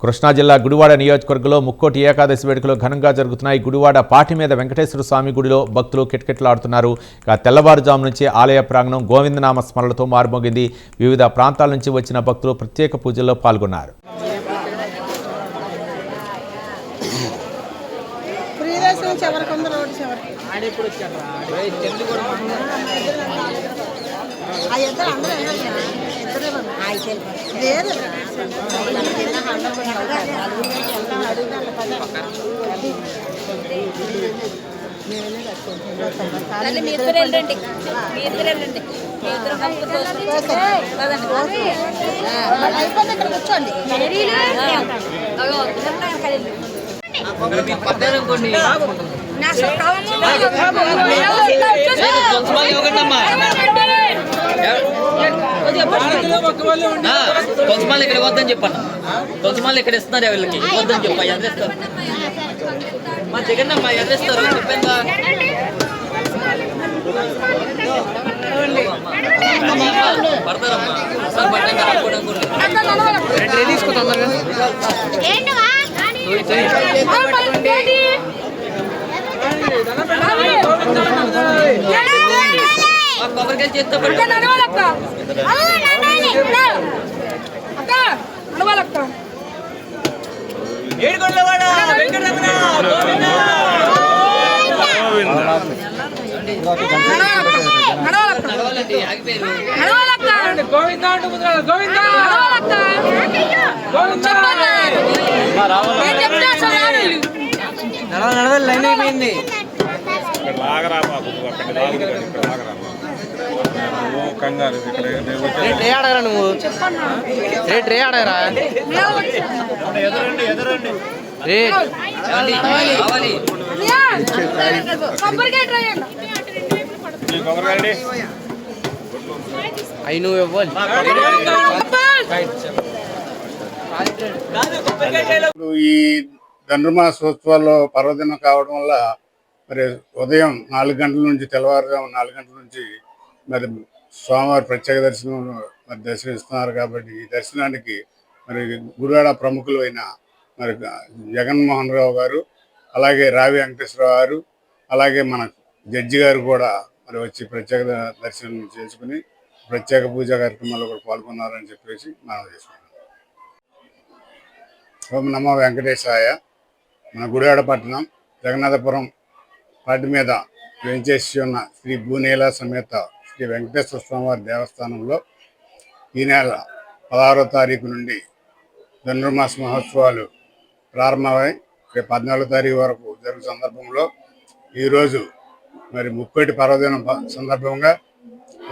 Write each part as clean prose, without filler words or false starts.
కృష్ణా జిల్లా గుడివాడ నియోజకవర్గంలో ముక్కోటి ఏకాదశి వేడుకలు ఘనంగా జరుగుతున్నాయి. గుడివాడ పాటి మీద వెంకటేశ్వర స్వామి గుడిలో భక్తులు కిటకిటలాడుతున్నారు. ఇక తెల్లవారుజాము నుంచి ఆలయ ప్రాంగణం గోవిందనామ స్మరణలతో మారుమోగింది. వివిధ ప్రాంతాల నుంచి వచ్చిన భక్తులు ప్రత్యేక పూజల్లో పాల్గొన్నారు. కొంచెం ఇక్కడ వద్దని చెప్పాను. కొంచెం ఇక్కడ ఇస్తున్నారు వీళ్ళకి వద్దని చెప్పా ఎదిరిస్తారు. మా జగన్నమ్మా ఎదిరిస్తారు చెప్పేందా పడతారమ్మా కొబ్బరికాయ చేస్తా లైన్ అయిపోయింది. అడగరా నువ్వు రేట్ అడగరా అయి నువ్వు ఇవ్వాలి. ఈ ధనుర్మాసోత్సవాల్లో పర్వదినం కావడం వల్ల మరి ఉదయం 4 గంటల నుంచి తెల్లవారుజాము 4 గంటల నుంచి మరి స్వామివారి ప్రత్యేక దర్శనం మరి దర్శనమిస్తున్నారు. కాబట్టి ఈ దర్శనానికి మరి గుడివాడ ప్రముఖులు అయిన మరి జగన్మోహన్ రావు గారు, అలాగే రావి వెంకటేశ్వరరావు గారు, అలాగే మన జడ్జి గారు కూడా మరి వచ్చి ప్రత్యేక దర్శనం చేసుకుని ప్రత్యేక పూజా కార్యక్రమాల్లో కూడా పాల్గొన్నారని చెప్పేసి మనం చేసుకున్నాం. ఓం నమో వెంకటేశాయ. మన గుడివాడ పట్టణం జగన్నాథపురం పాటి మీద వెంచేసి ఉన్న శ్రీ భూనీల సమేత శ్రీ వెంకటేశ్వర స్వామివారి దేవస్థానంలో ఈ నెల 16వ తారీఖు నుండి ధనుర్మాస మహోత్సవాలు ప్రారంభమై 14వ తారీఖు వరకు జరుగు సందర్భంలో ఈరోజు మరి ముక్కోటి పర్వదినం సందర్భంగా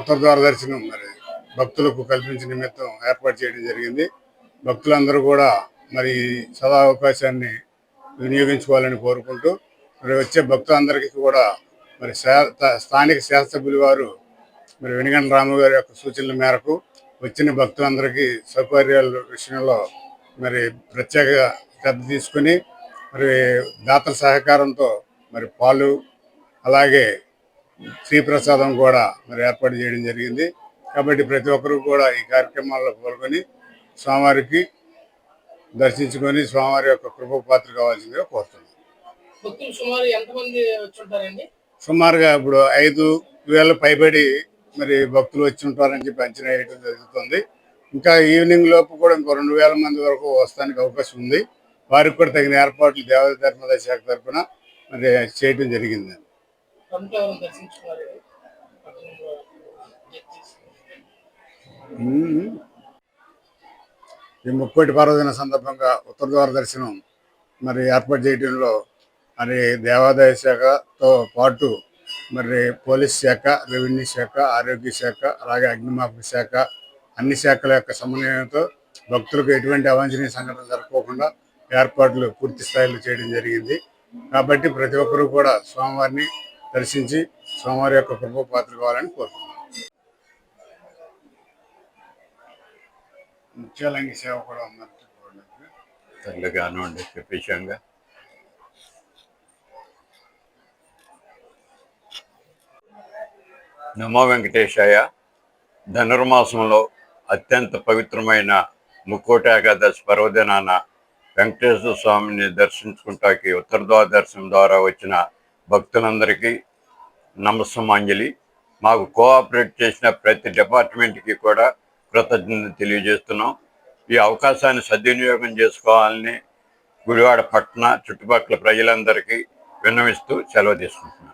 ఉత్తర ద్వార దర్శనం మరి భక్తులకు కల్పించిన నిమిత్తం ఏర్పాటు చేయడం జరిగింది. భక్తులందరూ కూడా మరి సదా అవకాశాన్ని వినియోగించుకోవాలని కోరుకుంటూ మరి వచ్చే భక్తులందరికీ కూడా మరి స్థానిక శాసనసభ్యులు వారు మరి వెనుగండ్ల రాము గారి యొక్క సూచనల మేరకు వచ్చిన భక్తులందరికీ సౌకర్యాల విషయంలో మరి ప్రత్యేక శ్రద్ధ తీసుకుని మరి దాతల సహకారంతో మరి పాలు అలాగే శ్రీప్రసాదం కూడా మరి ఏర్పాటు చేయడం జరిగింది. కాబట్టి ప్రతి ఒక్కరూ కూడా ఈ కార్యక్రమాల్లో పాల్గొని స్వామివారికి దర్శించుకొని స్వామివారి యొక్క కృపకు పాత్ర కావాల్సిందిగా కోరుతున్నాం. సుమారుగా ఇప్పుడు 5,000 పైబడి మరి భక్తులు వచ్చి ఉంటారని చెప్పి అంచనా వేయడం జరుగుతుంది. ఇంకా ఈవినింగ్ లోపు కూడా ఇంకో 2,000 మంది వరకు వస్తానికి అవకాశం ఉంది. వారికి కూడా తగిన ఏర్పాట్లు దేవాదాయ ధర్మాదాయ శాఖ తరఫున మరి చేయడం జరిగింది. ఈ ముక్కోటి పర్వదిన సందర్భంగా ఉత్తర ద్వార దర్శనం మరి ఏర్పాటు చేయడంలో మరి దేవాదాయ శాఖతో పాటు మరి పోలీస్ శాఖ, రెవెన్యూ శాఖ, ఆరోగ్య శాఖ, అలాగే అగ్నిమాపక శాఖ అన్ని శాఖల యొక్క సమన్వయంతో భక్తులకు ఎటువంటి అవాంఛనీయ సంఘటనలు జరగకుండా ఏర్పాట్లు పూర్తి స్థాయిలో చేయడం జరిగింది. కాబట్టి ప్రతి ఒక్కరూ కూడా స్వామివారిని దర్శించి స్వామివారి యొక్క కృప పాత్ర కావాలని కోరుతున్నాం. ముత్యాలంగి సేవ కూడా ఉందండి విషయంగా నమో వెంకటేశాయ. ధనుర్మాసంలో అత్యంత పవిత్రమైన ముక్కోటి ఏకాదశి పర్వదినాన వెంకటేశ్వర స్వామిని దర్శించుకుంటాకి ఉత్తర ద్వార దర్శనం ద్వారా వచ్చిన భక్తులందరికీ నమస్సమాంజలి. మాకు కోఆపరేట్ చేసిన ప్రతి డిపార్ట్మెంట్కి కూడా కృతజ్ఞతలు తెలియజేస్తున్నాం. ఈ అవకాశాన్ని సద్వినియోగం చేసుకోవాలని గుడివాడ పట్టణ చుట్టుపక్కల ప్రజలందరికీ విన్నవిస్తూ సెలవు తీసుకుంటున్నాం.